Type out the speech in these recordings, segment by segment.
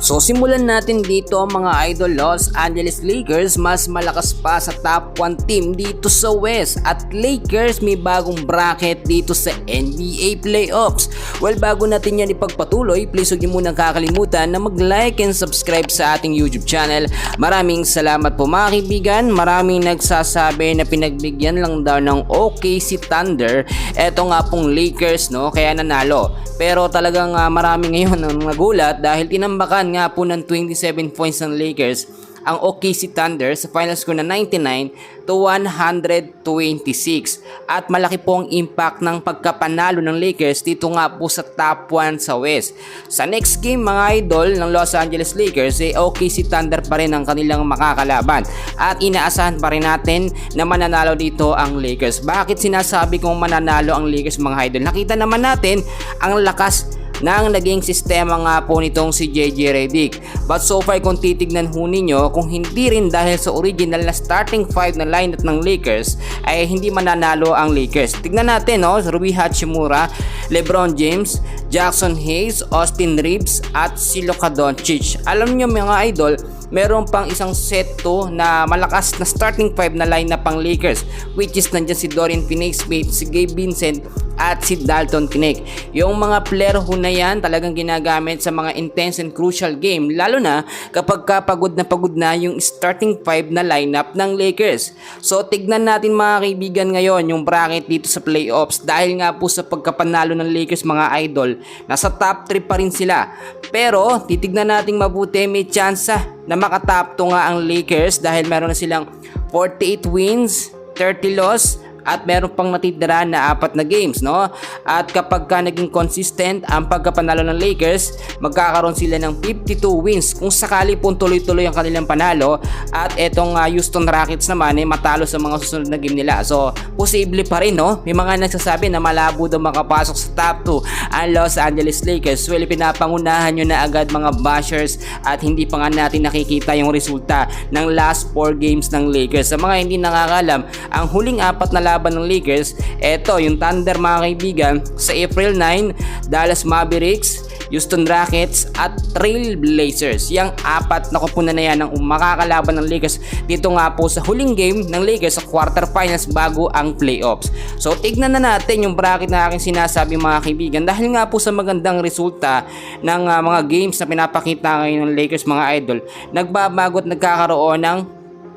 So simulan natin dito mga idol. Los Angeles Lakers mas malakas pa sa top 1 team dito sa West, at Lakers may bagong bracket dito sa NBA playoffs. Well, bago natin yan ipagpatuloy, please huwag niyo munang kakalimutan na mag-like and subscribe sa ating YouTube channel. Maraming salamat po mga kaibigan. Maraming nagsasabi na pinagbigyan lang daw ng OKC Thunder eto nga pong Lakers, no, kaya nanalo. Pero talagang marami ngayon ang nagulat dahil tinambakan nga po ng 27 points ng Lakers ang OKC Thunder sa final score na 99-126, at malaki po ang impact ng pagkapanalo ng Lakers dito nga po sa top 1 sa West. Sa next game mga idol ng Los Angeles Lakers, OKC Thunder pa rin ang kanilang makakalaban at inaasahan pa rin natin na mananalo dito ang Lakers. Bakit sinasabi kong mananalo ang Lakers mga idol? Nakita naman natin ang lakas nang naging sistema nga po nitong si JJ Redick. But so far kung titignan ho ninyo, kung hindi rin dahil sa original na starting 5 na lineup ng Lakers ay hindi mananalo ang Lakers. Tignan natin, no, Rui Hachimura, LeBron James, Jackson Hayes, Austin Reeves at si Luka Doncic. Alam nyo mga idol, meron pang isang set to na malakas na starting 5 na lineup ang Lakers, which is nandyan si Dorian Finney-Smith, si Gabe Vincent at si Dalton Knecht. Yung mga player ho na yan talagang ginagamit sa mga intense and crucial game, lalo na kapag pagod na yung starting 5 na lineup ng Lakers. So tignan natin mga kaibigan ngayon yung bracket dito sa playoffs, dahil nga po sa pagkapanalo ng Lakers mga idol, nasa top 3 pa rin sila. Pero titignan natin mabuti, may chance na makatop 2 nga ang Lakers dahil meron na silang 48 wins, 30 loss, at meron pang natitira na 4 na games, no? At kapag naging consistent ang pagkapanalo ng Lakers, magkakaroon sila ng 52 wins kung sakali pong tuloy-tuloy ang kanilang panalo, at etong Houston Rockets naman ay matalo sa mga susunod na game nila. So posible pa rin, no? May mga nagsasabi na malabo daw makapasok sa top 2 ang Los Angeles Lakers. Well, pinapangunahan nyo na agad mga bashers, at hindi pa nga natin nakikita yung resulta ng last 4 games ng Lakers. Sa mga hindi nakakalam, ang huling 4 na laban ng Lakers, eto yung Thunder mga kaibigan sa April 9, Dallas Mavericks, Houston Rockets at Trail Blazers. Yang 4 na kupunan na yan ang makakalaban ng Lakers dito nga po sa huling game ng Lakers sa quarterfinals bago ang playoffs. So tignan na natin yung bracket na aking sinasabi mga kaibigan, dahil nga po sa magandang resulta ng mga games na pinapakita ngayon ng Lakers mga idol, nagbabago at nagkakaroon ng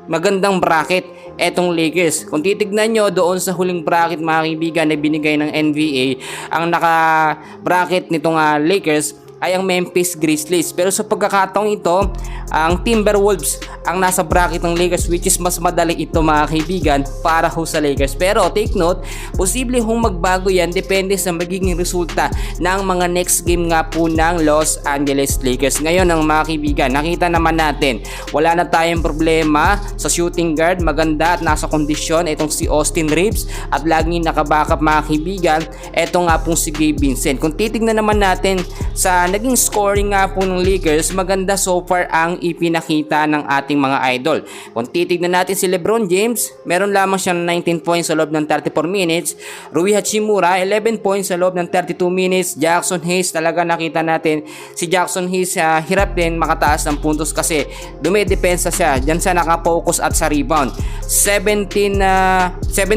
magandang bracket etong Lakers. Kung titignan nyo doon sa huling bracket mga kaibigan na binigay ng NBA, ang naka-bracket nitong Lakers ay ang Memphis Grizzlies. Pero sa pagkakataong ito, ang Timberwolves ang nasa bracket ng Lakers, which is mas madali ito mga kaibigan para ho sa Lakers. Pero take note, posible hong magbago yan depende sa magiging resulta ng mga next game nga po ng Los Angeles Lakers. Ngayon ang mga kaibigan, nakita naman natin, wala na tayong problema sa shooting guard. Maganda at nasa kondisyon itong si Austin Reeves, at laging nakabackup mga kaibigan eto nga pong si Gabe Vincent. Kung titignan naman natin sa naging scoring nga po ng Lakers, maganda so far ang ipinakita ng ating mga idol. Kung titignan natin si LeBron James, meron lamang siya 19 points sa loob ng 34 minutes. Rui Hachimura, 11 points sa loob ng 32 minutes. Jackson Hayes, talaga nakita natin si Jackson Hayes hirap din makataas ng puntos kasi dumidepensa siya. Diyan siya nakapokus at sa rebound. 7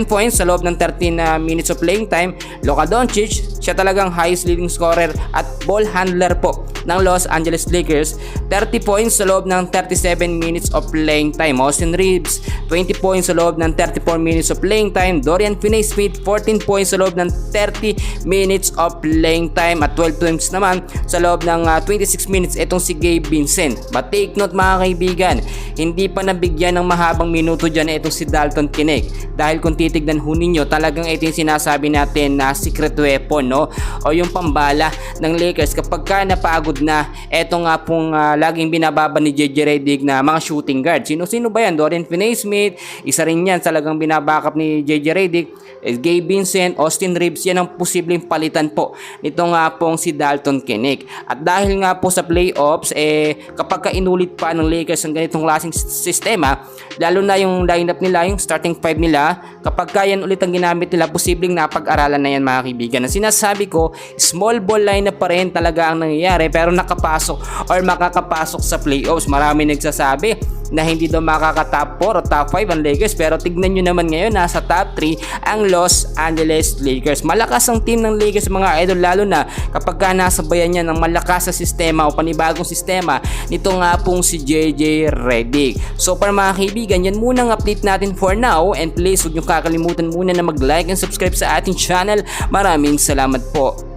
points sa loob ng 13 minutes of playing time. Luka Doncic, siya talagang highest leading scorer at ball handler po ng Los Angeles Lakers, 30 points sa loob ng 37 minutes of playing time. Austin Reeves, 20 points sa loob ng 34 minutes of playing time. Dorian Finney-Smith, 14 points sa loob ng 30 minutes of playing time, at 12 points naman sa loob ng 26 minutes itong si Gabe Vincent. But take note mga kaibigan, hindi pa nabigyan ng mahabang minuto dyan itong si Dalton Knecht, dahil kung titignan ho ninyo, talagang ito yung sinasabi natin na secret weapon, no, o yung pambala ng Lakers kapag napagod na. Eto nga pong laging binababa ni JJ Redick na mga shooting guard. Sino ba yan? Dorian Finney-Smith, isa rin yan talagang binabackup ni JJ Redick. Gabe Vincent, Austin Reeves, yan ang posibleng palitan po nito nga pong si Dalton Knecht. At dahil nga po sa playoffs, kapag inulit pa ng Lakers ang ganitong klaseng sistema, lalo na yung lineup nila, yung starting 5 nila, kapag yan ulit ang ginamit nila, posibleng napag-aralan na yan mga kaibigan. Ang sinasabi sinasabi ko, small ball lineup pa rin talaga ang nangyayari pero nakapasok or makakapasok sa playoffs. Marami nagsasabi na hindi daw makaka-top 4 o top 5 ang Lakers, pero tignan nyo naman ngayon nasa top 3 ang Los Angeles Lakers. Malakas ang team ng Lakers mga idol, lalo na kapag nasabayan niya ng malakas sa sistema o panibagong sistema nito nga pong si JJ Redick. So para mga kaibigan, yan muna ang update natin for now, and please huwag nyo kakalimutan muna na mag-like and subscribe sa ating channel. Maraming salamat po.